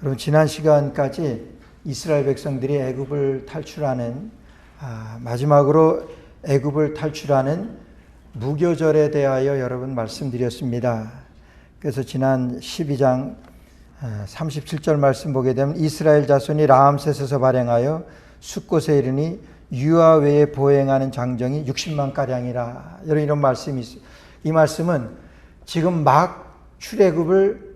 여러분, 지난 시간까지 이스라엘 백성들이 애굽을 탈출하는 마지막으로 애굽을 탈출하는 무교절에 대하여 여러분 말씀드렸습니다. 그래서 지난 12장 37절 말씀 보게 되면 이스라엘 자손이 라암셋에서 발행하여 숫곳에 이르니 유아 외에 보행하는 장정이 60만 가량이라. 이런 말씀이 있어요. 이 말씀은 지금 막 출애굽을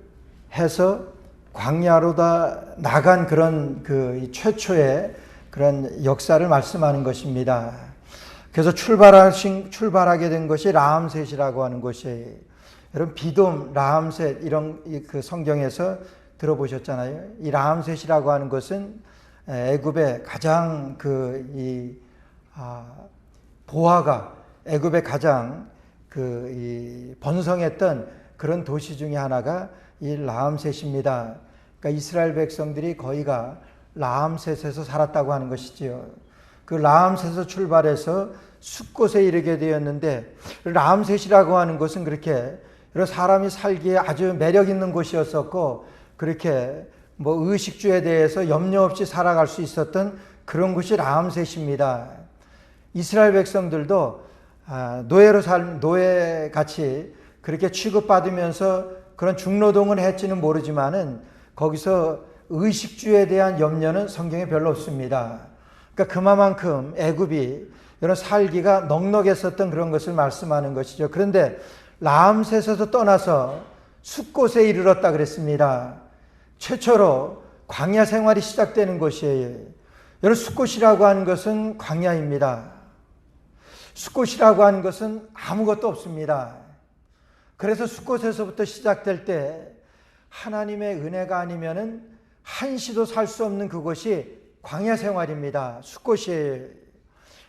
해서 광야로 다 나간 그런 최초의 그런 역사를 말씀하는 것입니다. 그래서 출발하게 된 것이 라암셋이라고 하는 곳이에요. 여러분, 비돔, 라암셋 이런 그 성경에서 들어보셨잖아요. 이 라암셋이라고 하는 것은 애굽의 가장 보화가 애굽의 가장 번성했던 그런 도시 중에 하나가 이 라암셋입니다. 그러니까 이스라엘 백성들이 거의가 라암셋에서 살았다고 하는 것이지요. 그 라암셋에서 출발해서 숫곳에 이르게 되었는데, 라암셋이라고 하는 곳은 그렇게 여러 사람이 살기에 아주 매력 있는 곳이었었고, 그렇게 의식주에 대해서 염려 없이 살아갈 수 있었던 그런 곳이 라암셋입니다. 이스라엘 백성들도 노예같이 그렇게 취급받으면서 그런 중노동을 했지는 모르지만은 거기서 의식주에 대한 염려는 성경에 별로 없습니다. 그러니까 그만큼 애굽이 이런 살기가 넉넉했었던 그런 것을 말씀하는 것이죠. 그런데 라암셋에서 떠나서 숫곳에 이르렀다 그랬습니다. 최초로 광야 생활이 시작되는 곳이에요. 여러분, 숫곳이라고 하는 것은 광야입니다. 숫곳이라고 하는 것은 아무것도 없습니다. 그래서 숫곳에서부터 시작될 때 하나님의 은혜가 아니면은 한시도 살 수 없는 그곳이 광야 생활입니다. 숫곳이에요.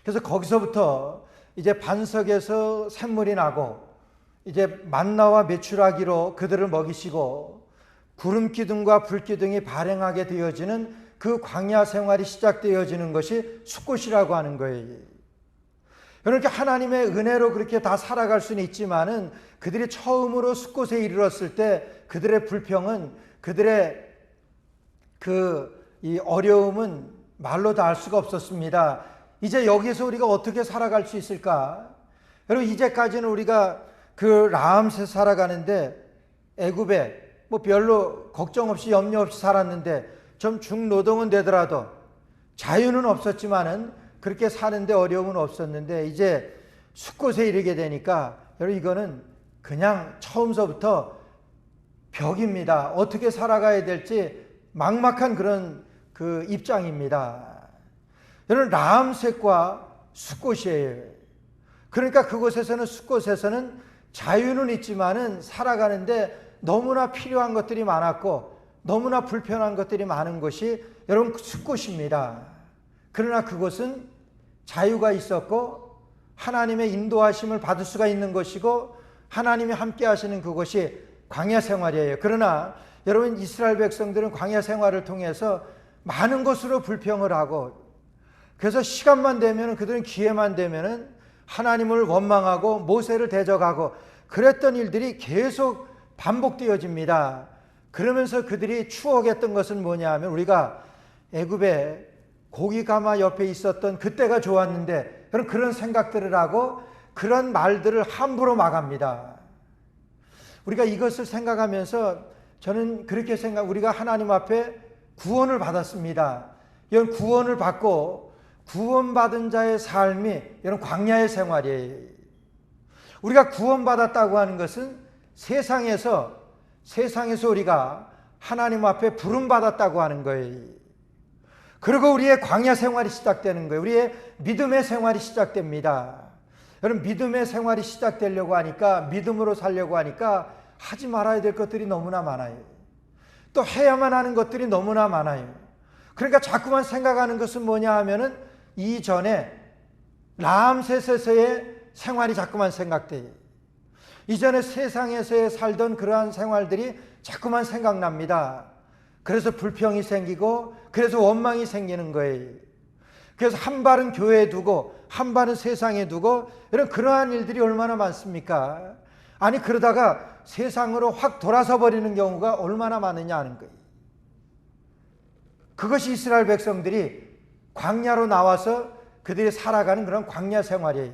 그래서 거기서부터 이제 반석에서 샘물이 나고 이제 만나와 메추라기로 그들을 먹이시고 구름 기둥과 불 기둥이 발행하게 되어지는 그 광야 생활이 시작되어지는 것이 숫곳이라고 하는 거예요. 그러니까 하나님의 은혜로 그렇게 다 살아갈 수는 있지만은 그들이 처음으로 숫곳에 이르렀을 때 그들의 불평은, 그들의 이 어려움은 말로 다 알 수가 없었습니다. 이제 여기서 우리가 어떻게 살아갈 수 있을까? 여러분, 이제까지는 우리가 그 라암셋 살아가는데 애굽에 별로 걱정 없이 염려 없이 살았는데 좀 중노동은 되더라도 자유는 없었지만은 그렇게 사는데 어려움은 없었는데 이제 숫곳에 이르게 되니까 여러분, 이거는 그냥 처음서부터 벽입니다. 어떻게 살아가야 될지 막막한 그런 입장입니다. 여러분, 라암셋과 숫곳이에요. 그러니까 그곳에서는, 숫곳에서는 자유는 있지만은 살아가는데 너무나 필요한 것들이 많았고 너무나 불편한 것들이 많은 것이 여러분 숫곳입니다. 그러나 그곳은 자유가 있었고 하나님의 인도하심을 받을 수가 있는 것이고 하나님이 함께 하시는 그것이 광야 생활이에요. 그러나 여러분, 이스라엘 백성들은 광야 생활을 통해서 많은 것으로 불평을 하고, 그래서 시간만 되면, 그들은 기회만 되면 하나님을 원망하고 모세를 대적하고 그랬던 일들이 계속 반복되어집니다. 그러면서 그들이 추억했던 것은 뭐냐 하면, 우리가 애굽에 고기가마 옆에 있었던 그때가 좋았는데, 그런 생각들을 하고 그런 말들을 함부로 막합니다. 우리가 이것을 생각하면서 저는 그렇게 우리가 하나님 앞에 구원을 받았습니다. 이런 구원을 받고 구원받은 자의 삶이 이런 광야의 생활이에요. 우리가 구원받았다고 하는 것은 세상에서 우리가 하나님 앞에 부름받았다고 하는 거예요. 그리고 우리의 광야 생활이 시작되는 거예요. 우리의 믿음의 생활이 시작됩니다. 여러분, 믿음의 생활이 시작되려고 하니까, 믿음으로 살려고 하니까 하지 말아야 될 것들이 너무나 많아요. 또 해야만 하는 것들이 너무나 많아요. 그러니까 자꾸만 생각하는 것은 뭐냐 하면은 이전에 라암셋에서의 생활이 자꾸만 생각돼요. 이전에 세상에서의 살던 그러한 생활들이 자꾸만 생각납니다. 그래서 불평이 생기고 그래서 원망이 생기는 거예요. 그래서 한 발은 교회에 두고 한 발은 세상에 두고 그러한 일들이 얼마나 많습니까? 아니, 그러다가 세상으로 확 돌아서 버리는 경우가 얼마나 많으냐 하는 거예요. 그것이 이스라엘 백성들이 광야로 나와서 그들이 살아가는 그런 광야 생활이에요.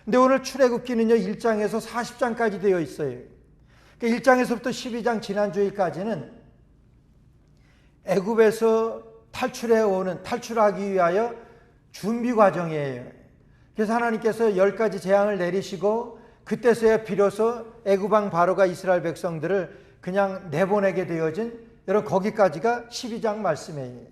근데 오늘 출애굽기는요 1장에서 40장까지 되어 있어요. 1장에서부터 12장 지난주일까지는 애굽에서 탈출하기 위하여 준비 과정이에요. 그래서 하나님께서 10가지 재앙을 내리시고 그때서야 비로소 애굽 왕 바로가 이스라엘 백성들을 그냥 내보내게 되어진, 여러분 거기까지가 12장 말씀이에요.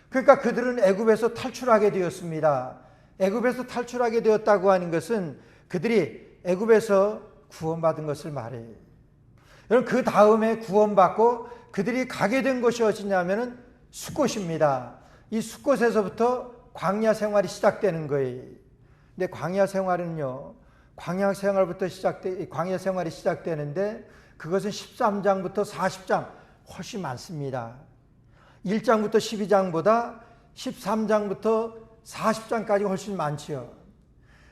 그러니까 그들은 애굽에서 탈출하게 되었습니다. 애굽에서 탈출하게 되었다고 하는 것은 그들이 애굽에서 구원받은 것을 말해요. 여러분 그 다음에 구원받고 그들이 가게 된 곳이 어디냐면은 숫곳입니다. 이 숫곳에서부터 광야 생활이 시작되는 거예요. 근데 광야 생활은요, 광야 생활이 시작되는데 그것은 13장부터 40장 훨씬 많습니다. 1장부터 12장보다 13장부터 40장까지 훨씬 많지요.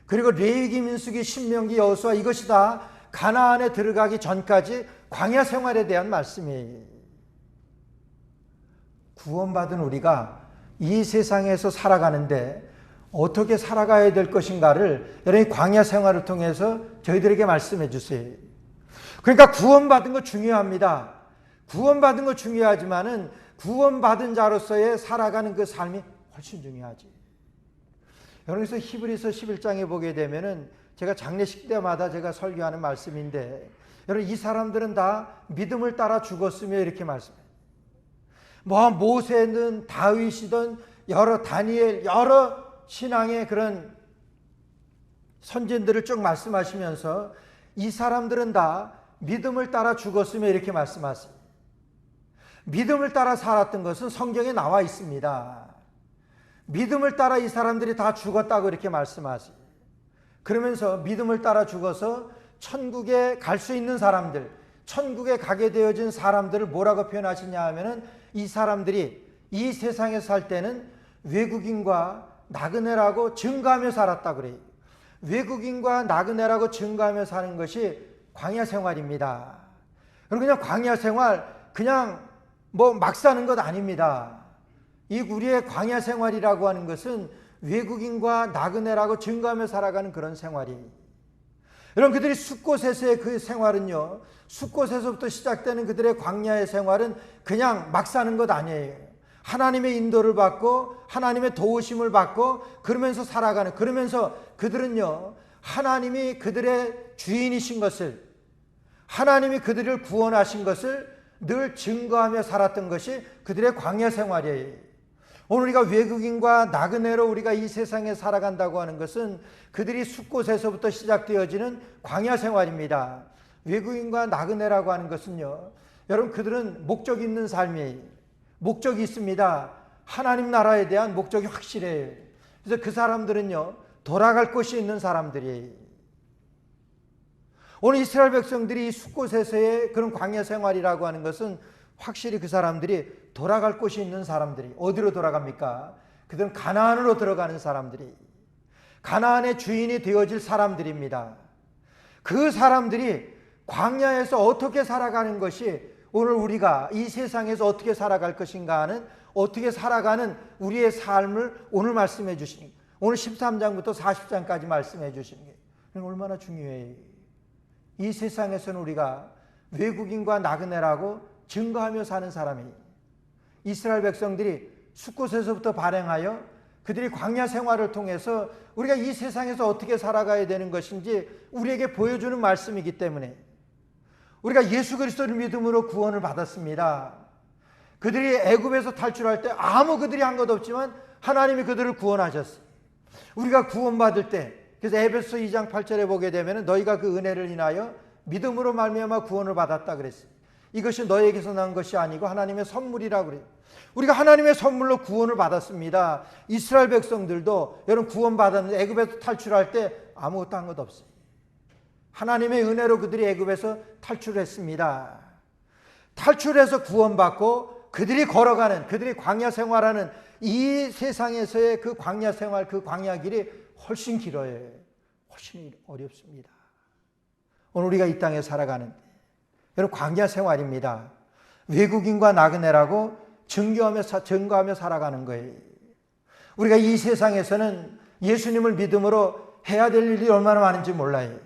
그리고 레위기, 민수기, 신명기, 여호수아 이것이 다 가나안에 들어가기 전까지 광야 생활에 대한 말씀이에요. 구원받은 우리가 이 세상에서 살아가는데 어떻게 살아가야 될 것인가를 여러분이 광야 생활을 통해서 저희들에게 말씀해 주세요. 그러니까 구원받은 거 중요합니다. 구원받은 거 중요하지만은 구원받은 자로서의 살아가는 그 삶이 훨씬 중요하지. 여러분께서 히브리서 11장에 보게 되면은 제가 장례식 때마다 제가 설교하는 말씀인데, 여러분 이 사람들은 다 믿음을 따라 죽었으며 이렇게 말씀해요. 뭐 모세든 다윗이든 다니엘 여러 신앙의 그런 선진들을 쭉 말씀하시면서 이 사람들은 다 믿음을 따라 죽었으며 이렇게 말씀하세요. 믿음을 따라 살았던 것은 성경에 나와 있습니다. 믿음을 따라 이 사람들이 다 죽었다고 이렇게 말씀하세요. 그러면서 믿음을 따라 죽어서 천국에 갈 수 있는 사람들, 천국에 가게 되어진 사람들을 뭐라고 표현하시냐 하면은 이 사람들이 이 세상에 살 때는 외국인과 나그네라고 증거하며 살았다 그래요. 외국인과 나그네라고 증거하며 사는 것이 광야 생활입니다. 그리고 그냥 광야 생활 그냥 뭐 막 사는 것 아닙니다. 이 우리의 광야 생활이라고 하는 것은 외국인과 나그네라고 증거하며 살아가는 그런 생활이에요. 여러분 그들이 숫곳에서의 그 생활은요, 숫곳에서부터 시작되는 그들의 광야의 생활은 그냥 막 사는 것 아니에요. 하나님의 인도를 받고 하나님의 도우심을 받고 그러면서 그들은요 하나님이 그들의 주인이신 것을, 하나님이 그들을 구원하신 것을 늘 증거하며 살았던 것이 그들의 광야 생활이에요. 오늘 우리가 외국인과 나그네로 우리가 이 세상에 살아간다고 하는 것은 그들이 숫곳에서부터 시작되어지는 광야 생활입니다. 외국인과 나그네라고 하는 것은요, 여러분 그들은 목적이 있는 삶이에요. 목적이 있습니다. 하나님 나라에 대한 목적이 확실해요. 그래서 그 사람들은요 돌아갈 곳이 있는 사람들이에요. 오늘 이스라엘 백성들이 이 숫곳에서의 그런 광야 생활이라고 하는 것은 확실히 그 사람들이 돌아갈 곳이 있는 사람들이 어디로 돌아갑니까? 그들은 가나안으로 들어가는 사람들이, 가나안의 주인이 되어질 사람들입니다. 그 사람들이 광야에서 어떻게 살아가는 것이 오늘 우리가 이 세상에서 어떻게 살아갈 것인가 하는, 어떻게 살아가는 우리의 삶을 오늘 말씀해 주시는, 오늘 13장부터 40장까지 말씀해 주시는 게 얼마나 중요해요. 이 세상에서는 우리가 외국인과 나그네라고 증거하며 사는 사람이, 이스라엘 백성들이 숫곳에서부터 발행하여 그들이 광야 생활을 통해서 우리가 이 세상에서 어떻게 살아가야 되는 것인지 우리에게 보여주는 말씀이기 때문에 우리가 예수 그리스도를 믿음으로 구원을 받았습니다. 그들이 애굽에서 탈출할 때 아무 그들이 한 것 없지만 하나님이 그들을 구원하셨어요. 우리가 구원받을 때, 그래서 에베소 2장 8절에 보게 되면 너희가 그 은혜를 인하여 믿음으로 말미암아 구원을 받았다 그랬어요. 이것이 너에게서 난 것이 아니고 하나님의 선물이라고 그래요. 우리가 하나님의 선물로 구원을 받았습니다. 이스라엘 백성들도 여러분 구원받았는데 애굽에서 탈출할 때 아무것도 한 것 없어요. 하나님의 은혜로 그들이 애굽에서 탈출했습니다. 탈출해서 구원받고 그들이 걸어가는, 그들이 광야 생활하는 이 세상에서의 그 광야 생활, 그 광야 길이 훨씬 길어요. 훨씬 어렵습니다. 오늘 우리가 이 땅에 살아가는데 여러분 광야 생활입니다. 외국인과 나그네라고 증거하며 살아가는 거예요. 우리가 이 세상에서는 예수님을 믿음으로 해야 될 일이 얼마나 많은지 몰라요.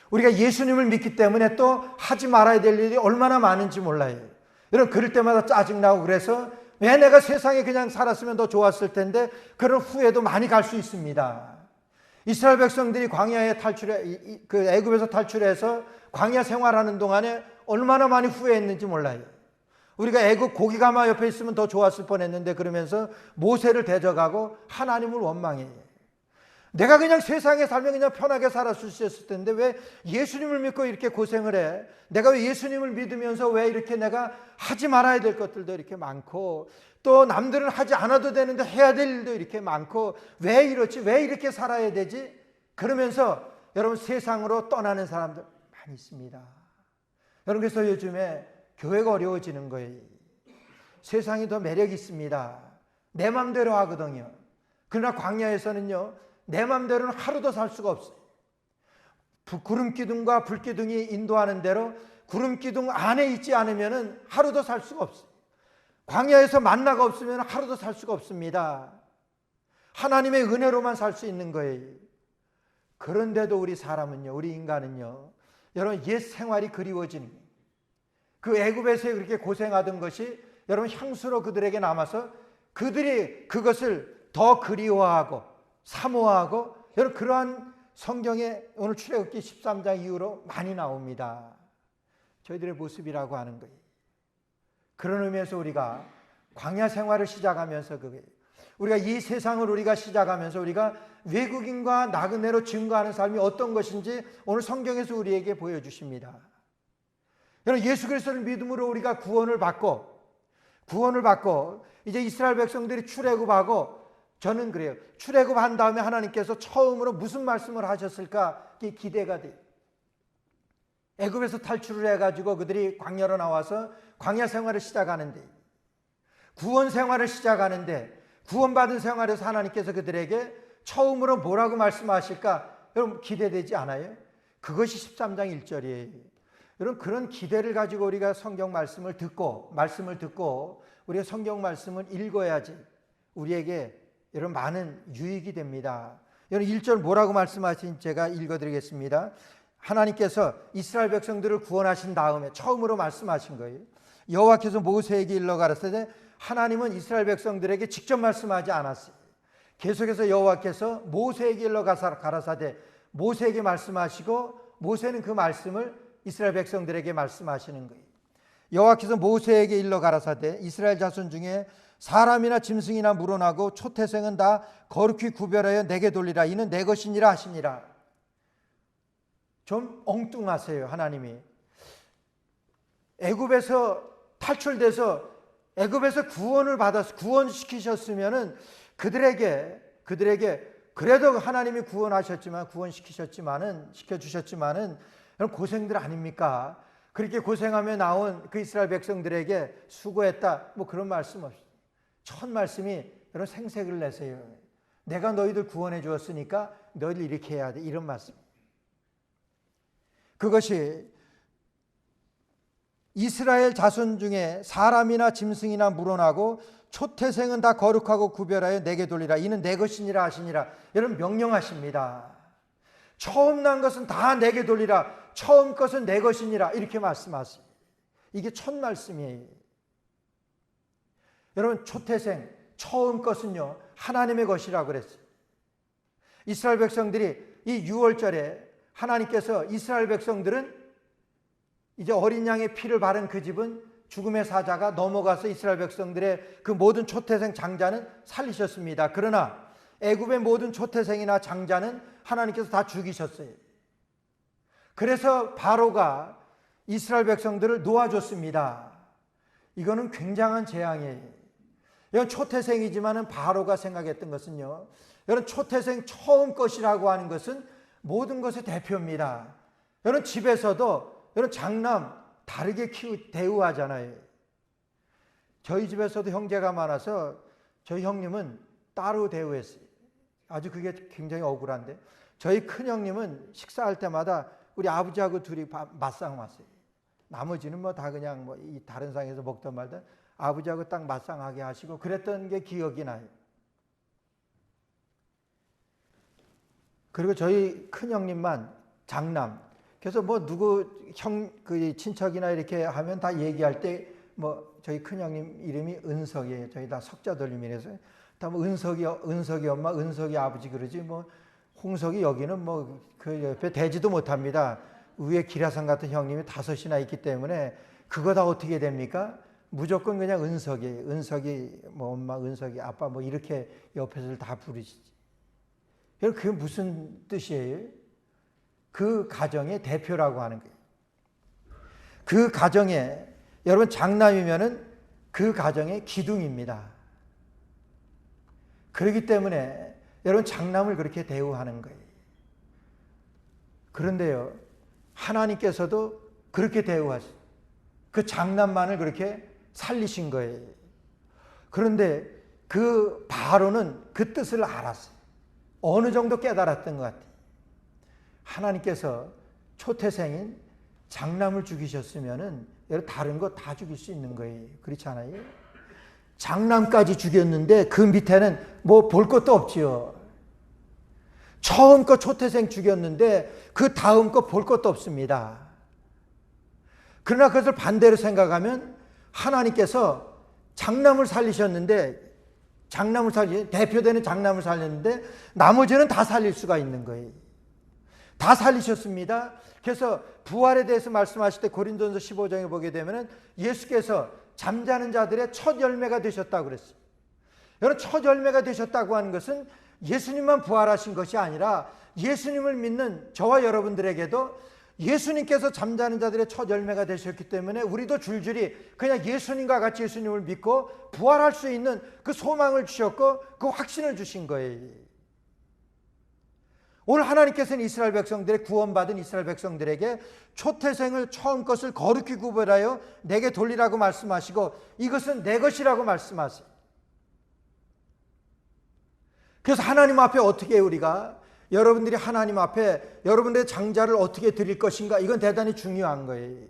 우리가 예수님을 믿기 때문에 또 하지 말아야 될 일이 얼마나 많은지 몰라요. 여러분, 그럴 때마다 짜증나고 그래서 왜 내가 세상에 그냥 살았으면 더 좋았을 텐데 그런 후회도 많이 갈 수 있습니다. 이스라엘 백성들이 광야에 애굽에서 탈출해서 광야 생활하는 동안에 얼마나 많이 후회했는지 몰라요. 우리가 애굽 고기가마 옆에 있으면 더 좋았을 뻔했는데 그러면서 모세를 대적하고 하나님을 원망해요. 내가 그냥 세상에 살면 그냥 편하게 살았을 수 있을 텐데 왜 예수님을 믿고 이렇게 고생을 해? 내가 왜 예수님을 믿으면서 왜 이렇게 내가 하지 말아야 될 것들도 이렇게 많고 또 남들은 하지 않아도 되는데 해야 될 일도 이렇게 많고 왜 이렇지? 왜 이렇게 살아야 되지? 그러면서 여러분 세상으로 떠나는 사람들 많이 있습니다. 여러분, 그래서 요즘에 교회가 어려워지는 거예요. 세상이 더 매력이 있습니다. 내 맘대로 하거든요. 그러나 광야에서는요, 내 맘대로는 하루도 살 수가 없어요. 구름기둥과 불기둥이 인도하는 대로 구름기둥 안에 있지 않으면 하루도 살 수가 없어요. 광야에서 만나가 없으면 하루도 살 수가 없습니다. 하나님의 은혜로만 살 수 있는 거예요. 그런데도 우리 사람은요, 우리 인간은요, 여러분 옛 생활이 그리워지는 거예요. 그 애굽에서 그렇게 고생하던 것이 여러분 향수로 그들에게 남아서 그들이 그것을 더 그리워하고 사모하고, 여러분 그러한 성경에 오늘 출애굽기 13장 이후로 많이 나옵니다. 저희들의 모습이라고 하는 거예요. 그런 의미에서 우리가 광야 생활을 시작하면서 우리가 이 세상을 우리가 시작하면서 우리가 외국인과 나그네로 증거하는 삶이 어떤 것인지 오늘 성경에서 우리에게 보여주십니다. 여러분, 예수 그리스도를 믿음으로 우리가 구원을 받고 이제 이스라엘 백성들이 출애굽하고, 저는 그래요. 출애굽한 다음에 하나님께서 처음으로 무슨 말씀을 하셨을까 기대가 돼요. 애굽에서 탈출을 해가지고 그들이 광야로 나와서 광야 생활을 시작하는데, 구원 생활을 시작하는데, 구원받은 생활에서 하나님께서 그들에게 처음으로 뭐라고 말씀하실까 여러분 기대되지 않아요? 그것이 13장 1절이에요. 여러분, 그런 기대를 가지고 우리가 성경 말씀을 듣고 우리가 성경 말씀을 읽어야지 우리에게 여러분 많은 유익이 됩니다. 여러분 1절 뭐라고 말씀하신 제가 읽어드리겠습니다. 하나님께서 이스라엘 백성들을 구원하신 다음에 처음으로 말씀하신 거예요. 여호와께서 모세에게 일러 가라사대, 하나님은 이스라엘 백성들에게 직접 말씀하지 않았어요. 계속해서 여호와께서 모세에게 일러 가라사대 모세에게 말씀하시고, 모세는 그 말씀을 이스라엘 백성들에게 말씀하시는 거예요. 여호와께서 모세에게 일러 가라사대 이스라엘 자손 중에 사람이나 짐승이나 물어나고 초태생은 다 거룩히 구별하여 내게 돌리라. 이는 내 것이니라 하시니라. 좀 엉뚱하세요. 하나님이 애굽에서 탈출돼서 애굽에서 구원을 받아서 구원시키셨으면은 그들에게 그래도 하나님이 시켜주셨지만은 고생들 아닙니까? 그렇게 고생하며 나온 그 이스라엘 백성들에게 수고했다, 뭐 그런 말씀 없이 첫 말씀이 여러분 생색을 내세요. 내가 너희들 구원해 주었으니까 너희들 이렇게 해야 돼, 이런 말씀. 그것이 이스라엘 자손 중에 사람이나 짐승이나 물어나고 초태생은 다 거룩하고 구별하여 내게 돌리라. 이는 내 것이니라 하시니라. 여러분 명령하십니다. 처음 난 것은 다 내게 돌리라. 처음 것은 내 것이니라. 이렇게 말씀하세요. 이게 첫 말씀이에요. 여러분 초태생 처음 것은요 하나님의 것이라고 그랬어요. 이스라엘 백성들이 이 6월절에 하나님께서 이스라엘 백성들은 이제 어린 양의 피를 바른 그 집은 죽음의 사자가 넘어가서 이스라엘 백성들의 그 모든 초태생 장자는 살리셨습니다. 그러나 애굽의 모든 초태생이나 장자는 하나님께서 다 죽이셨어요. 그래서 바로가 이스라엘 백성들을 놓아줬습니다. 이거는 굉장한 재앙이에요. 이건 초태생이지만은 바로가 생각했던 것은요, 여러분 초태생 처음 것이라고 하는 것은 모든 것의 대표입니다. 여러분 집에서도 여러분 장남 다르게 대우하잖아요. 저희 집에서도 형제가 많아서 저희 형님은 따로 대우했어요. 아주 그게 굉장히 억울한데, 저희 큰형님은 식사할 때마다 우리 아버지하고 둘이 맞상 왔어요. 나머지는 뭐 다 그냥 뭐 이 다른 상에서 먹던 말든 아버지하고 딱 맞상하게 하시고 그랬던 게 기억이 나요. 그리고 저희 큰형님만 장남. 그래서 뭐 누구 그 친척이나 이렇게 하면 다 얘기할 때 뭐 저희 큰형님 이름이 은석이에요. 저희 다 석자 돌림이라서 다 뭐 은석이 엄마, 은석이 아버지 그러지 뭐 홍석이 여기는 뭐 그 옆에 대지도 못합니다. 위에 기라성 같은 형님이 5이나 있기 때문에 그거 다 어떻게 됩니까? 무조건 그냥 은석이 뭐 엄마, 은석이 아빠 뭐 이렇게 옆에서 다 부르시지. 그게 무슨 뜻이에요? 그 가정의 대표라고 하는 거예요. 그 가정에 여러분 장남이면은 그 가정의 기둥입니다. 그렇기 때문에 여러분 장남을 그렇게 대우하는 거예요. 그런데요, 하나님께서도 그렇게 대우하세요. 그 장남만을 그렇게 살리신 거예요. 그런데 그 바로는 그 뜻을 알았어요. 어느 정도 깨달았던 것 같아요. 하나님께서 초태생인 장남을 죽이셨으면은 다른 거 다 죽일 수 있는 거예요. 그렇지 않아요? 장남까지 죽였는데 그 밑에는 뭐 볼 것도 없지요. 처음 거 초태생 죽였는데 그 다음 거 볼 것도 없습니다. 그러나 그것을 반대로 생각하면 하나님께서 장남을 살리셨는데 대표되는 장남을 살렸는데 나머지는 다 살릴 수가 있는 거예요. 다 살리셨습니다. 그래서 부활에 대해서 말씀하실 때 고린도전서 15장에 보게 되면 예수께서 잠자는 자들의 첫 열매가 되셨다고 그랬어요. 여러분 첫 열매가 되셨다고 하는 것은 예수님만 부활하신 것이 아니라 예수님을 믿는 저와 여러분들에게도 예수님께서 잠자는 자들의 첫 열매가 되셨기 때문에 우리도 줄줄이 그냥 예수님과 같이 예수님을 믿고 부활할 수 있는 그 소망을 주셨고 그 확신을 주신 거예요. 오늘 하나님께서는 이스라엘 백성들의 구원받은 이스라엘 백성들에게 초태생을 처음 것을 거룩히 구별하여 내게 돌리라고 말씀하시고 이것은 내 것이라고 말씀하세요. 그래서 하나님 앞에 어떻게 우리가 여러분들이 하나님 앞에 여러분들의 장자를 어떻게 드릴 것인가 이건 대단히 중요한 거예요.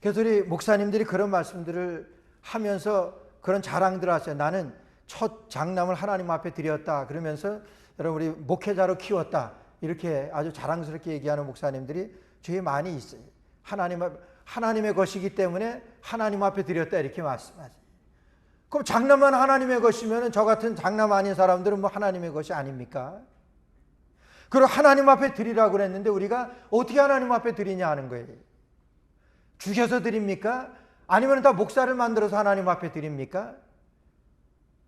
그래서 우리 목사님들이 그런 말씀들을 하면서 그런 자랑들을 하세요. 나는 첫 장남을 하나님 앞에 드렸다 그러면서 여러분 우리 목회자로 키웠다 이렇게 아주 자랑스럽게 얘기하는 목사님들이 주위에 많이 있어요. 하나님의 것이기 때문에 하나님 앞에 드렸다 이렇게 말씀하세요. 그럼 장남만 하나님의 것이면 저 같은 장남 아닌 사람들은 뭐 하나님의 것이 아닙니까? 그리고 하나님 앞에 드리라고 그랬는데 우리가 어떻게 하나님 앞에 드리냐 하는 거예요. 죽여서 드립니까? 아니면 다 목사를 만들어서 하나님 앞에 드립니까?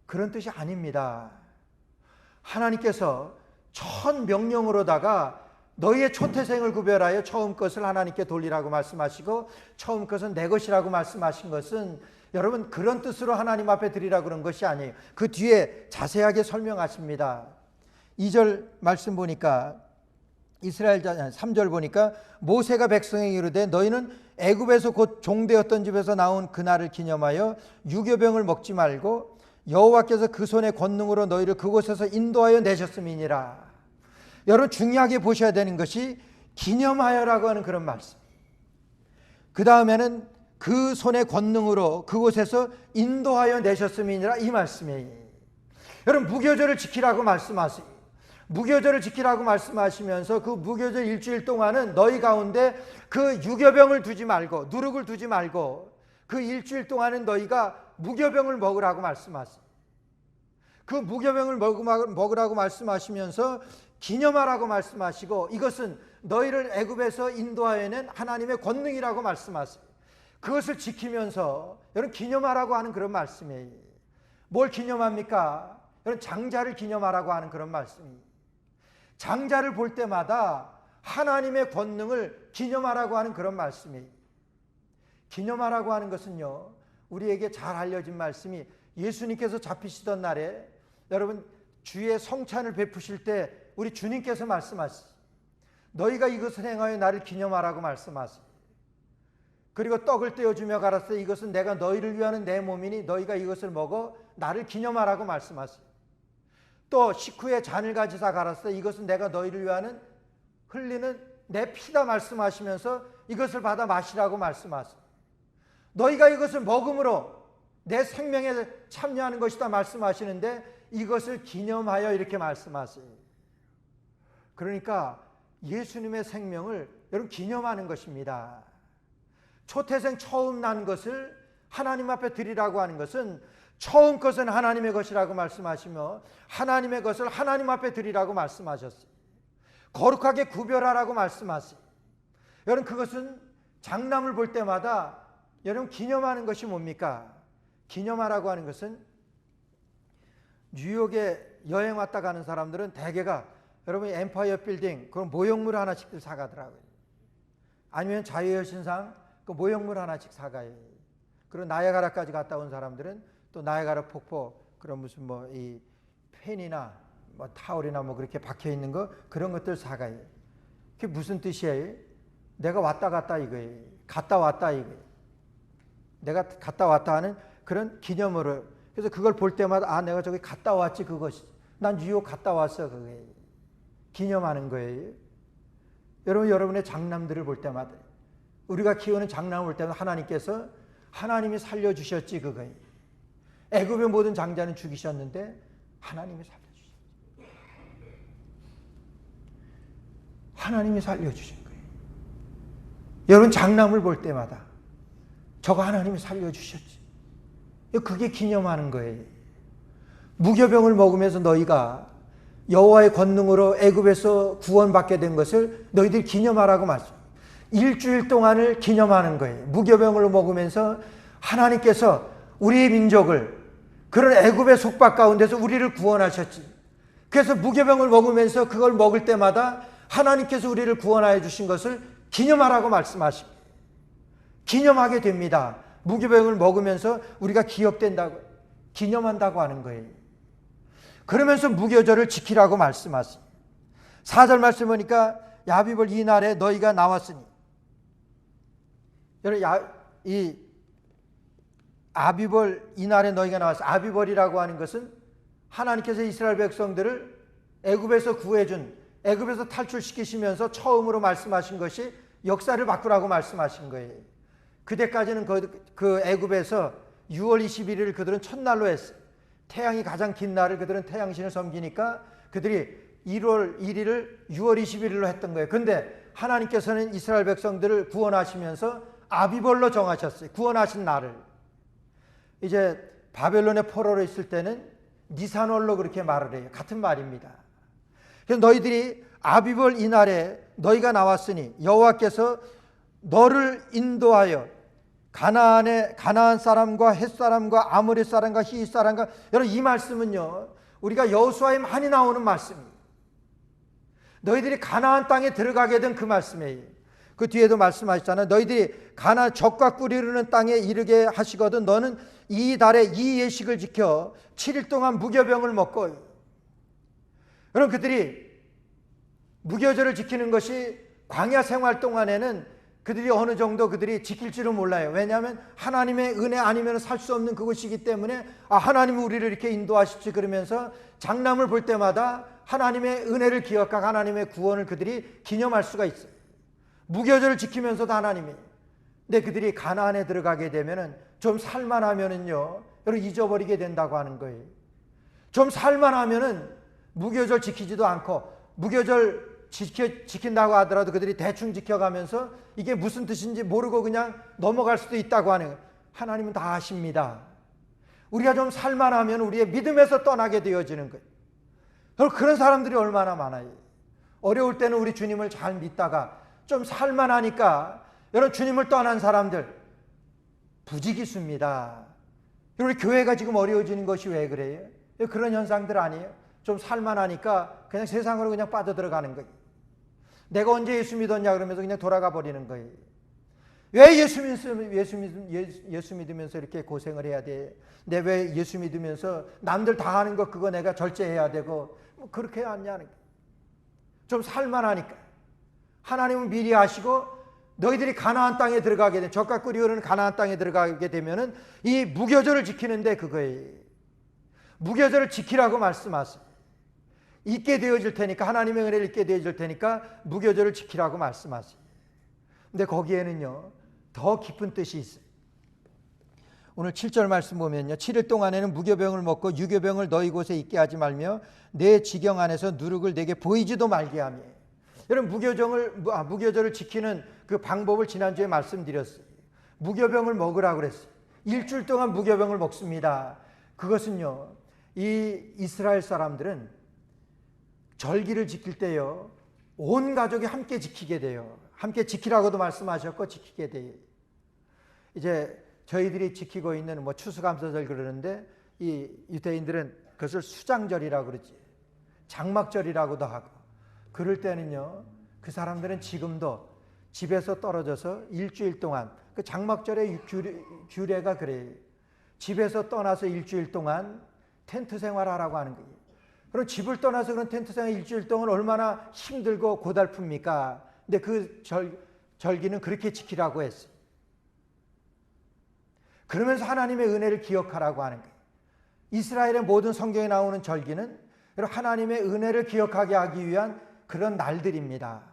그런 뜻이 아닙니다. 하나님께서 첫 명령으로다가 너희의 초태생을 구별하여 처음 것을 하나님께 돌리라고 말씀하시고 처음 것은 내 것이라고 말씀하신 것은 여러분 그런 뜻으로 하나님 앞에 드리라고 그런 것이 아니에요. 그 뒤에 자세하게 설명하십니다. 2절 말씀 보니까 이스라엘 3절 보니까 모세가 백성에게 이르되 너희는 애굽에서 곧 종되었던 집에서 나온 그날을 기념하여 유교병을 먹지 말고 여호와께서 그 손의 권능으로 너희를 그곳에서 인도하여 내셨음이니라. 여러분 중요하게 보셔야 되는 것이 기념하여라고 하는 그런 말씀. 그 다음에는 그 손의 권능으로 그곳에서 인도하여 내셨음이니라 이 말씀이에요. 여러분 무교절을 지키라고 말씀하세요. 무교절을 지키라고 말씀하시면서 그 무교절 일주일 동안은 너희 가운데 그 유교병을 두지 말고 누룩을 두지 말고 그 일주일 동안은 너희가 무교병을 먹으라고 말씀하세요. 그 무교병을 먹으라고 말씀하시면서 기념하라고 말씀하시고 이것은 너희를 애굽에서 인도하여 낸 하나님의 권능이라고 말씀하세요. 그것을 지키면서 여러분 기념하라고 하는 그런 말씀이에요. 뭘 기념합니까? 여러분 장자를 기념하라고 하는 그런 말씀이에요. 장자를 볼 때마다 하나님의 권능을 기념하라고 하는 그런 말씀이에요. 기념하라고 하는 것은요 우리에게 잘 알려진 말씀이 예수님께서 잡히시던 날에 여러분 주의 성찬을 베푸실 때 우리 주님께서 말씀하시죠. 너희가 이것을 행하여 나를 기념하라고 말씀하세요. 그리고 떡을 떼어주며 가라사대 이것은 내가 너희를 위하는 내 몸이니 너희가 이것을 먹어 나를 기념하라고 말씀하세요. 또 식후에 잔을 가지사 가라사대 이것은 내가 너희를 위하는 흘리는 내 피다 말씀하시면서 이것을 받아 마시라고 말씀하세요. 너희가 이것을 먹음으로 내 생명에 참여하는 것이다 말씀하시는데 이것을 기념하여 이렇게 말씀하세요. 그러니까 예수님의 생명을 여러분 기념하는 것입니다. 초태생 처음 난 것을 하나님 앞에 드리라고 하는 것은 처음 것은 하나님의 것이라고 말씀하시며 하나님의 것을 하나님 앞에 드리라고 말씀하셨어요. 거룩하게 구별하라고 말씀하세요. 여러분 그것은 장남을 볼 때마다 여러분 기념하는 것이 뭡니까? 기념하라고 하는 것은 뉴욕에 여행 왔다 가는 사람들은 대개가 여러분 엠파이어 빌딩 그런 모형물 하나씩들 사가더라고요. 아니면 자유의 신상 그 모형물 하나씩 사가요. 그리고 나야가라까지 갔다 온 사람들은 또 나야가라 폭포 그런 무슨 뭐 이 펜이나 뭐 타올이나 뭐 그렇게 박혀 있는 거 그런 것들 사가요. 그게 무슨 뜻이에요? 내가 왔다 갔다 이거예요. 갔다 왔다 이거예요. 내가 갔다 왔다 하는 그런 기념으로. 그래서 그걸 볼 때마다 아 내가 저기 갔다 왔지 그것이. 난 뉴욕 갔다 왔어 그거예요. 기념하는 거예요. 여러분 여러분의 장남들을 볼 때마다 우리가 키우는 장남을 볼 때마다 하나님께서 하나님이 살려주셨지 그거예요. 애굽의 모든 장자는 죽이셨는데 하나님이 살려주셨어요. 하나님이 살려주신 거예요. 여러분 장남을 볼 때마다 저거 하나님이 살려주셨지. 그게 기념하는 거예요. 무교병을 먹으면서 너희가 여호와의 권능으로 애굽에서 구원받게 된 것을 너희들 기념하라고 말씀. 일주일 동안을 기념하는 거예요. 무교병을 먹으면서 하나님께서 우리 민족을 그런 애굽의 속박 가운데서 우리를 구원하셨지. 그래서 무교병을 먹으면서 그걸 먹을 때마다 하나님께서 우리를 구원하여 주신 것을 기념하라고 말씀하십니다. 기념하게 됩니다. 무교병을 먹으면서 우리가 기억된다고 기념한다고 하는 거예요. 그러면서 무교절을 지키라고 말씀하십니다. 4절 말씀 보니까 야비벌 이날에 너희가 나왔으니 여러분 이 아비벌 이날에 너희가 나왔어. 아비벌이라고 하는 것은 하나님께서 이스라엘 백성들을 애굽에서 구해준 애굽에서 탈출시키시면서 처음으로 말씀하신 것이 역사를 바꾸라고 말씀하신 거예요. 그때까지는 그 애굽에서 6월 21일을 그들은 첫날로 했어요. 태양이 가장 긴 날을 그들은 태양신을 섬기니까 그들이 1월 1일을 6월 21일로 했던 거예요. 그런데 하나님께서는 이스라엘 백성들을 구원하시면서 아비벌로 정하셨어요. 구원하신 날을. 이제 바벨론의 포로로 있을 때는 니산월로 그렇게 말을 해요. 같은 말입니다. 그래서 너희들이 아비벌 이날에 너희가 나왔으니 여호와께서 너를 인도하여 가나안 사람과 헷 사람과 아모리 사람과 히윗 사람과 여러분 이 말씀은요 우리가 여호수아에 많이 나오는 말씀이에요. 너희들이 가나안 땅에 들어가게 된 그 말씀이에요. 그 뒤에도 말씀하셨잖아요. 너희들이 가나안 젖과 꿀이 흐르는 땅에 이르게 하시거든 너는 이 달에 이 예식을 지켜 7일 동안 무교병을 먹고. 여러분 그들이 무교절을 지키는 것이 광야 생활 동안에는 그들이 어느 정도 그들이 지킬지를 몰라요. 왜냐하면 하나님의 은혜 아니면 살 수 없는 그것이기 때문에 하나님이 우리를 이렇게 인도하십시오 그러면서 장남을 볼 때마다 하나님의 은혜를 기억하고 하나님의 구원을 그들이 기념할 수가 있어요. 무교절을 지키면서도 하나님이. 근데 그들이 가나안에 들어가게 되면은 좀 살만하면은요 여러분 잊어버리게 된다고 하는 거예요. 좀 살만하면은 무교절 지키지도 않고 무교절 지킨다고 하더라도 그들이 대충 지켜가면서 이게 무슨 뜻인지 모르고 그냥 넘어갈 수도 있다고 하는 거예요. 하나님은 다 아십니다. 우리가 좀 살만하면 우리의 믿음에서 떠나게 되어지는 거예요. 그런 사람들이 얼마나 많아요. 어려울 때는 우리 주님을 잘 믿다가 좀 살만하니까 여러분 주님을 떠난 사람들 부지기수입니다. 우리 교회가 지금 어려워지는 것이 왜 그래요? 그런 현상들 아니에요? 좀 살만하니까 그냥 세상으로 그냥 빠져들어가는 거예요. 내가 언제 예수 믿었냐 그러면서 그냥 돌아가 버리는 거예요. 왜 예수 믿으면서 이렇게 고생을 해야 돼? 내 왜 예수 믿으면서 남들 다 하는 거 그거 내가 절제해야 되고 뭐 그렇게 하냐는 거예요. 좀 살만하니까. 하나님은 미리 아시고 너희들이 가나안 땅에 들어가게 되면 젖과 꿀이 흐르는 가나안 땅에 들어가게 되면은 이 무교절을 지키는데 그거예요. 무교절을 지키라고 말씀하세요. 있게 되어질 테니까, 하나님의 은혜를 있게 되어질 테니까 무교절을 지키라고 말씀하세요. 근데 거기에는요 더 깊은 뜻이 있어요. 오늘 7절 말씀 보면요, 7일 동안에는 무교병을 먹고 유교병을 너희 곳에 있게 하지 말며 내 지경 안에서 누룩을 내게 보이지도 말게 하며. 여러분, 무교절을 지키는 그 방법을 지난주에 말씀드렸어요. 무교병을 먹으라고 그랬어요. 일주일 동안 무교병을 먹습니다. 그것은요, 이 이스라엘 사람들은 절기를 지킬 때요 온 가족이 함께 지키게 돼요. 함께 지키라고도 말씀하셨고 지키게 돼요. 이제 저희들이 지키고 있는 뭐 추수감사절 그러는데 이 유대인들은 그것을 수장절이라고 그러지, 장막절이라고도 하고. 그럴 때는요 그 사람들은 지금도 집에서 떨어져서 일주일 동안, 그 장막절의 규례가 그래요. 집에서 떠나서 일주일 동안 텐트 생활하라고 하는 거예요. 그럼 집을 떠나서 그런 텐트 생활 일주일 동안 얼마나 힘들고 고달픕니까? 근데 그 절기는 그렇게 지키라고 했어요. 그러면서 하나님의 은혜를 기억하라고 하는 거예요. 이스라엘의 모든 성경에 나오는 절기는 하나님의 은혜를 기억하게 하기 위한 그런 날들입니다.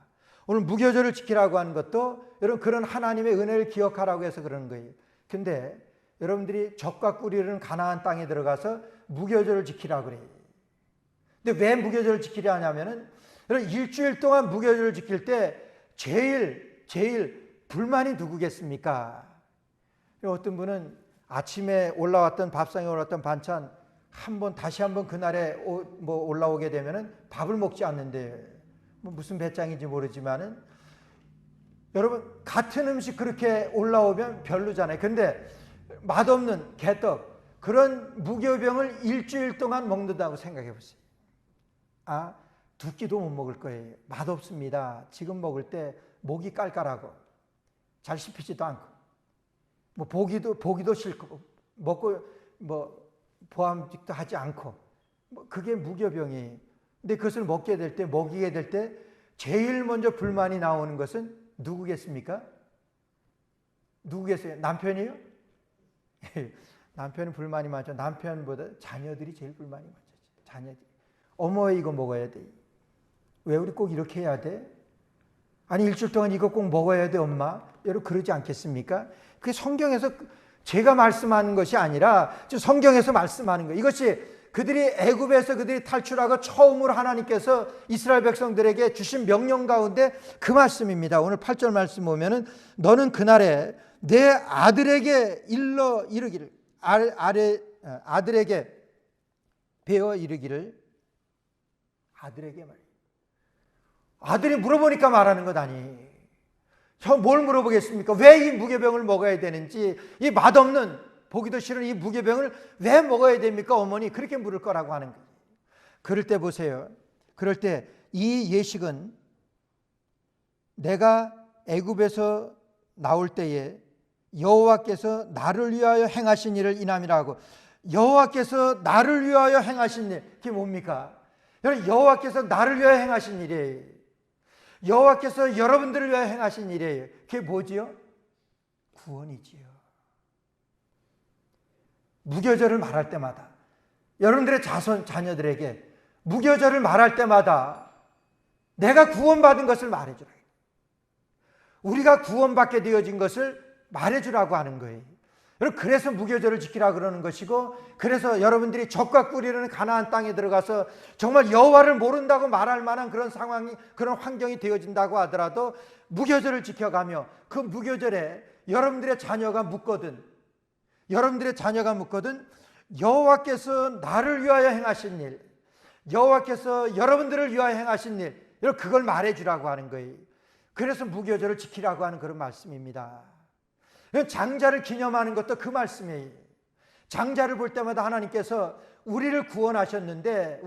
오늘 무교절을 지키라고 하는 것도 여러분 그런 하나님의 은혜를 기억하라고 해서 그러는 거예요. 근데 여러분들이 젖과 꿀이 흐르는 가나안 땅에 들어가서 무교절을 지키라고 그래요. 근데 왜 무교절을 지키려 하냐면은 여러분 일주일 동안 무교절을 지킬 때 제일 불만이 누구겠습니까? 어떤 분은 아침에 올라왔던 밥상에 올라왔던 반찬 다시 한번 그날에 올라오게 되면은 밥을 먹지 않는데, 무슨 배짱인지 모르지만은 여러분 같은 음식 그렇게 올라오면 별로잖아요. 근데 맛없는 개떡, 그런 무교병을 일주일 동안 먹는다고 생각해 보세요. 두 끼도 못 먹을 거예요. 맛없습니다. 지금 먹을 때 목이 깔깔하고 잘 씹히지도 않고 보기도 싫고 먹고 보암직도 하지 않고 그게 무교병이에요. 근데 그것을 먹게 될 때, 먹이게 될 때 제일 먼저 불만이 나오는 것은 누구겠습니까? 누구겠어요? 남편이요? 남편은 불만이 많죠. 남편보다 자녀들이 제일 불만이 많죠. 자녀들. 어머, 이거 먹어야 돼. 왜 우리 꼭 이렇게 해야 돼? 아니 일주일 동안 이거 꼭 먹어야 돼 엄마. 여러분 그러지 않겠습니까? 그게 성경에서 제가 말씀하는 것이 아니라 성경에서 말씀하는 거예요. 이것이 애굽에서 그들이 탈출하고 처음으로 하나님께서 이스라엘 백성들에게 주신 명령 가운데 그 말씀입니다. 오늘 8절 말씀 보면은 너는 그날에 내 아들에게 일러 이르기를, 아들에게 배워 이르기를. 아들에게 말이에요. 아들이 물어보니까 말하는 것 아니. 뭘 물어보겠습니까? 왜 이 무교병을 먹어야 되는지, 이 맛없는, 보기도 싫은 이 무교병을 왜 먹어야 됩니까? 어머니, 그렇게 물을 거라고 하는 거예요. 그럴 때 보세요. 그럴 때 이 예식은 내가 애굽에서 나올 때에 여호와께서 나를 위하여 행하신 일을 인함이라고. 여호와께서 나를 위하여 행하신 일, 그게 뭡니까? 여호와께서 나를 위하여 행하신 일이에요. 여호와께서 여러분들을 위하여 행하신 일이에요. 그게 뭐지요? 구원이지요. 무교절을 말할 때마다, 여러분들의 자녀들에게 무교절을 말할 때마다 내가 구원받은 것을 말해주라. 우리가 구원받게 되어진 것을 말해주라고 하는 거예요. 그래서 무교절을 지키라 그러는 것이고, 그래서 여러분들이 젖과 꿀이 흐르는 가나안 땅에 들어가서 정말 여호와를 모른다고 말할 만한 그런 상황이, 그런 환경이 되어진다고 하더라도 무교절을 지켜가며 그 무교절에 여러분들의 자녀가 묻거든 여호와께서 나를 위하여 행하신 일, 여호와께서 여러분들을 위하여 행하신 일, 그걸 말해주라고 하는 거예요. 그래서 무교절을 지키라고 하는 그런 말씀입니다. 장자를 기념하는 것도 그 말씀이에요. 장자를 볼 때마다 하나님께서 우리를 구원하셨는데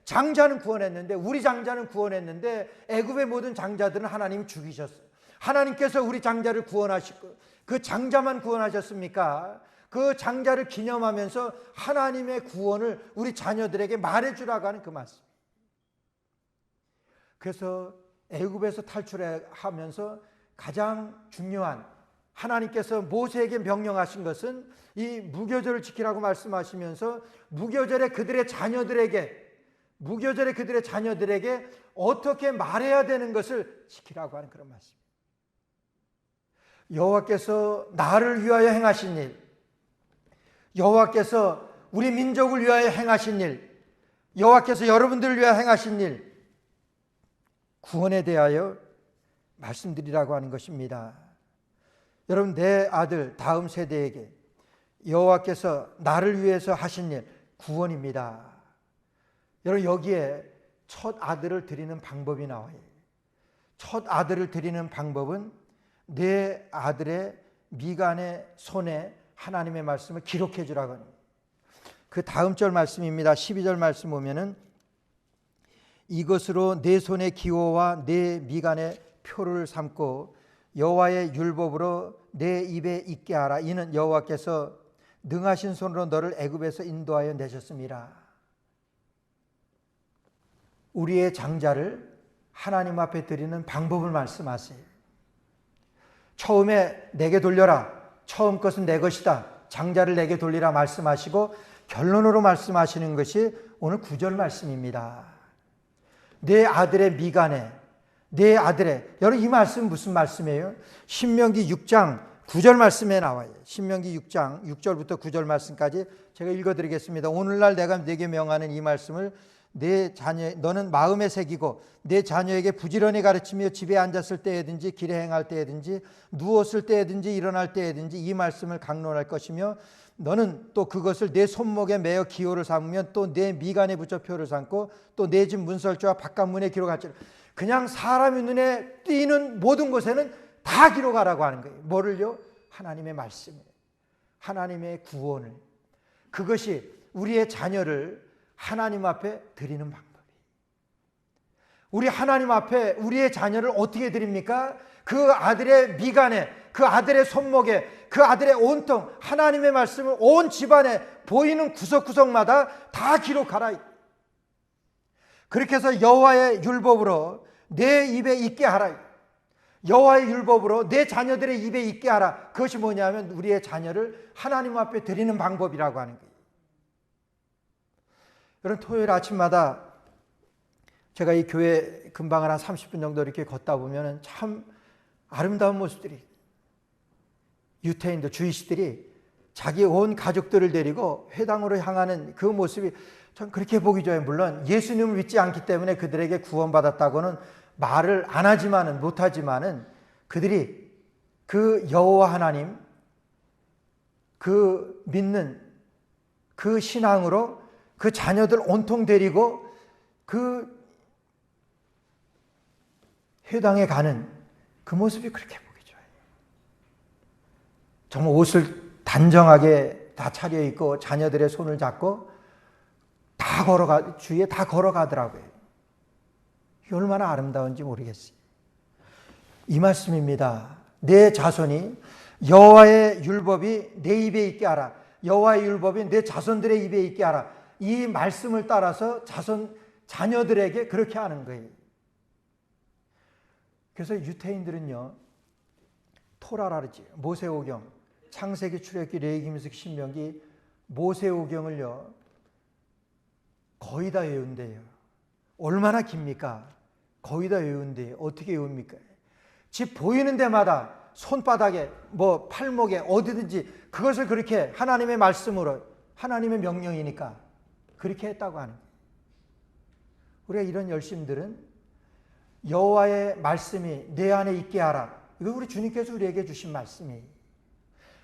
장자는 구원했는데, 우리 장자는 구원했는데 애굽의 모든 장자들은 하나님이 죽이셨어요. 하나님께서 우리 장자를 구원하시고 그 장자만 구원하셨습니까? 그 장자를 기념하면서 하나님의 구원을 우리 자녀들에게 말해주라고 하는 그 말씀. 그래서 애굽에서 탈출하면서 가장 중요한, 하나님께서 모세에게 명령하신 것은 이 무교절을 지키라고 말씀하시면서 무교절에 그들의 자녀들에게 무교절에 그들의 자녀들에게 어떻게 말해야 되는 것을 지키라고 하는 그런 말씀입니다. 여호와께서 나를 위하여 행하신 일, 여호와께서 우리 민족을 위하여 행하신 일, 여호와께서 여러분들을 위하여 행하신 일, 구원에 대하여 말씀드리라고 하는 것입니다. 여러분, 내 아들 다음 세대에게 여호와께서 나를 위해서 하신 일, 구원입니다. 여러분, 여기에 첫 아들을 드리는 방법이 나와요. 첫 아들을 드리는 방법은 내 아들의 미간의 손에 하나님의 말씀을 기록해 주라고 합니다. 그 다음 절 말씀입니다. 12절 말씀 보면은 이것으로 내 손의 기호와 내 미간의 표를 삼고 여호와의 율법으로 내 입에 있게 하라. 이는 여호와께서 능하신 손으로 너를 애굽에서 인도하여 내셨습니다. 우리의 장자를 하나님 앞에 드리는 방법을 말씀하세요. 처음에 내게 돌려라. 처음 것은 내 것이다. 장자를 내게 돌리라 말씀하시고 결론으로 말씀하시는 것이 오늘 9절 말씀입니다. 내 아들의 미간에, 내 아들의, 여러분 이 말씀 무슨 말씀이에요? 신명기 6장 9절 말씀에 나와요. 신명기 6장 6절부터 9절 말씀까지 제가 읽어드리겠습니다. 오늘날 내가 네게 명하는 이 말씀을 내 자녀 너는 마음에 새기고 내 자녀에게 부지런히 가르치며 집에 앉았을 때에든지 길에 행할 때에든지 누웠을 때에든지 일어날 때에든지 이 말씀을 강론할 것이며 너는 또 그것을 내 손목에 매어 기호를 삼으면 또 내 미간에 붙여 표를 삼고 또 내 집 문설주와 바깥문에 기록할지라. 그냥 사람의 눈에 띄는 모든 곳에는 다 기록하라고 하는 거예요. 뭐를요? 하나님의 말씀을, 하나님의 구원을. 그것이 우리의 자녀를 하나님 앞에 드리는 방법이에요. 우리 하나님 앞에 우리의 자녀를 어떻게 드립니까? 그 아들의 미간에, 그 아들의 손목에, 그 아들의 온통 하나님의 말씀을 온 집안에 보이는 구석구석마다 다 기록하라. 그렇게 해서 여호와의 율법으로 내 입에 있게 하라. 여호와의 율법으로 내 자녀들의 입에 있게 하라. 그것이 뭐냐면 우리의 자녀를 하나님 앞에 드리는 방법이라고 하는 거예요. 여러분, 토요일 아침마다 제가 이 교회 근방을 한 30분 정도 이렇게 걷다 보면 참 아름다운 모습들이, 유태인들, 주이시들이 자기 온 가족들을 데리고 회당으로 향하는 그 모습이 전 그렇게 보기 좋아요. 물론 예수님을 믿지 않기 때문에 그들에게 구원받았다고는 말을 안 하지만은, 못하지만은 그들이 그 여호와 하나님, 그 믿는 그 신앙으로 그 자녀들 온통 데리고 그 회당에 가는 그 모습이 그렇게 보기 좋아요. 정말 옷을 단정하게 다 차려입고 자녀들의 손을 잡고 다 주위에 다 걸어가더라고요. 이게 얼마나 아름다운지 모르겠어요. 이 말씀입니다. 내 자손이 여호와의 율법이 내 입에 있게 하라. 여호와의 율법이 내 자손들의 입에 있게 하라. 이 말씀을 따라서 자녀들에게 그렇게 하는 거예요. 그래서 유태인들은요, 토라라 그러지. 모세오경, 창세기, 출애굽기, 레위기, 민수기, 신명기, 모세오경을요 거의 다 외운대요. 얼마나 깁니까? 거의 다 외운대요. 어떻게 외웁니까? 집 보이는 데마다 손바닥에 뭐 팔목에 어디든지 그것을 그렇게 하나님의 말씀으로, 하나님의 명령이니까 그렇게 했다고 하는 거예요. 우리가 이런 열심들은 여호와의 말씀이 내 안에 있게 하라. 이거 우리 주님께서 우리에게 주신 말씀이에요.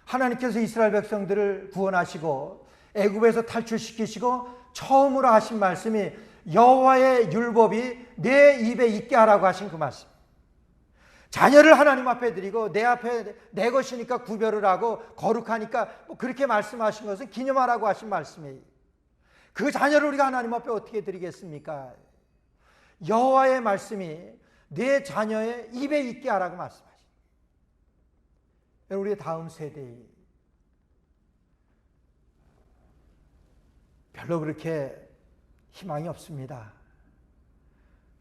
하나님께서 이스라엘 백성들을 구원하시고 애굽에서 탈출시키시고 처음으로 하신 말씀이 여호와의 율법이 내 입에 있게 하라고 하신 그 말씀. 자녀를 하나님 앞에 드리고 내 앞에 내 것이니까 구별을 하고 거룩하니까 뭐 그렇게 말씀하신 것은 기념하라고 하신 말씀이에요. 그 자녀를 우리가 하나님 앞에 어떻게 드리겠습니까? 여호와의 말씀이 내 자녀의 입에 있게 하라고 말씀하십니다. 우리의 다음 세대에 별로 그렇게 희망이 없습니다.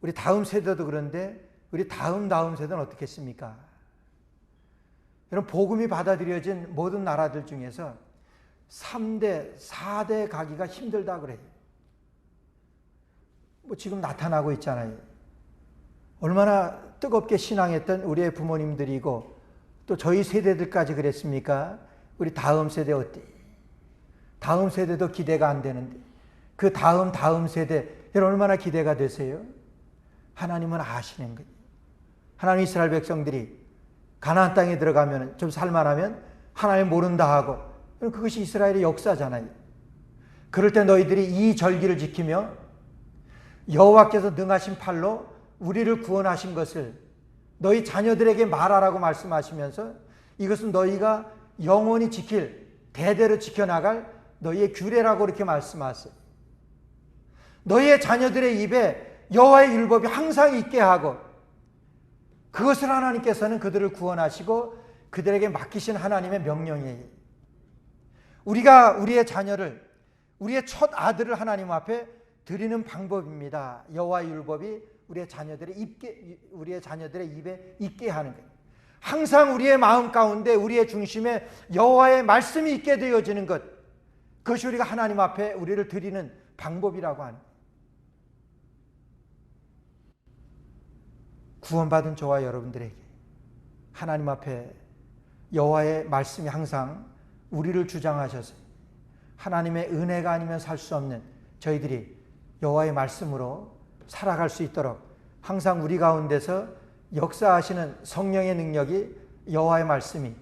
우리 다음 세대도 그런데 우리 다음 세대는 어떻겠습니까? 여러분, 복음이 받아들여진 모든 나라들 중에서 3대, 4대 가기가 힘들다 그래요. 뭐 지금 나타나고 있잖아요. 얼마나 뜨겁게 신앙했던 우리의 부모님들이고 또 저희 세대들까지 그랬습니까? 우리 다음 세대 어때? 다음 세대도 기대가 안 되는데 그 다음 세대 얼마나 기대가 되세요? 하나님은 아시는 거예요. 하나님 이스라엘 백성들이 가나안 땅에 들어가면 좀 살만하면 하나님 모른다 하고 그것이 이스라엘의 역사잖아요. 그럴 때 너희들이 이 절기를 지키며 여호와께서 능하신 팔로 우리를 구원하신 것을 너희 자녀들에게 말하라고 말씀하시면서 이것은 너희가 영원히 지킬 대대로 지켜나갈 너희의 규례라고 이렇게 말씀하세요. 너희의 자녀들의 입에 여호와의 율법이 항상 있게 하고 그것을 하나님께서는 그들을 구원하시고 그들에게 맡기신 하나님의 명령이에요. 우리가 우리의 자녀를 우리의 첫 아들을 하나님 앞에 드리는 방법입니다. 여호와의 율법이 우리의 자녀들의 입에 있게 하는 거예요. 항상 우리의 마음 가운데 우리의 중심에 여호와의 말씀이 있게 되어지는 것, 그것이 우리가 하나님 앞에 우리를 드리는 방법이라고 하는 거예요. 구원받은 저와 여러분들에게 하나님 앞에 여호와의 말씀이 항상 우리를 주장하셔서 하나님의 은혜가 아니면 살 수 없는 저희들이 여호와의 말씀으로 살아갈 수 있도록 항상 우리 가운데서 역사하시는 성령의 능력이 여호와의 말씀이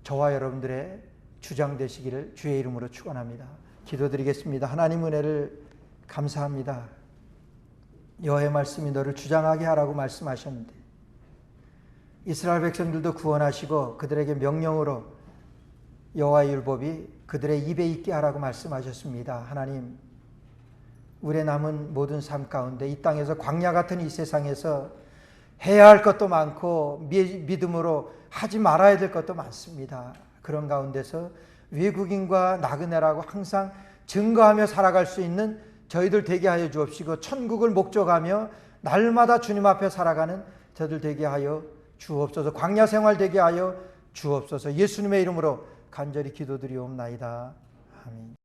저와 여러분들의 주장되시기를 주의 이름으로 축원합니다. 기도드리겠습니다. 하나님 은혜를 감사합니다. 여호와의 말씀이 너를 주장하게 하라고 말씀하셨는데 이스라엘 백성들도 구원하시고 그들에게 명령으로 여호와의 율법이 그들의 입에 있게 하라고 말씀하셨습니다. 하나님, 우리의 남은 모든 삶 가운데 이 땅에서 광야 같은 이 세상에서 해야 할 것도 많고 믿음으로 하지 말아야 될 것도 많습니다. 그런 가운데서 외국인과 나그네라고 항상 증거하며 살아갈 수 있는 저희들 되게 하여 주옵시고 천국을 목적하며 날마다 주님 앞에 살아가는 저들 되게 하여 주옵소서. 광야 생활 되게 하여 주옵소서. 예수님의 이름으로 간절히 기도드리옵나이다. 아멘.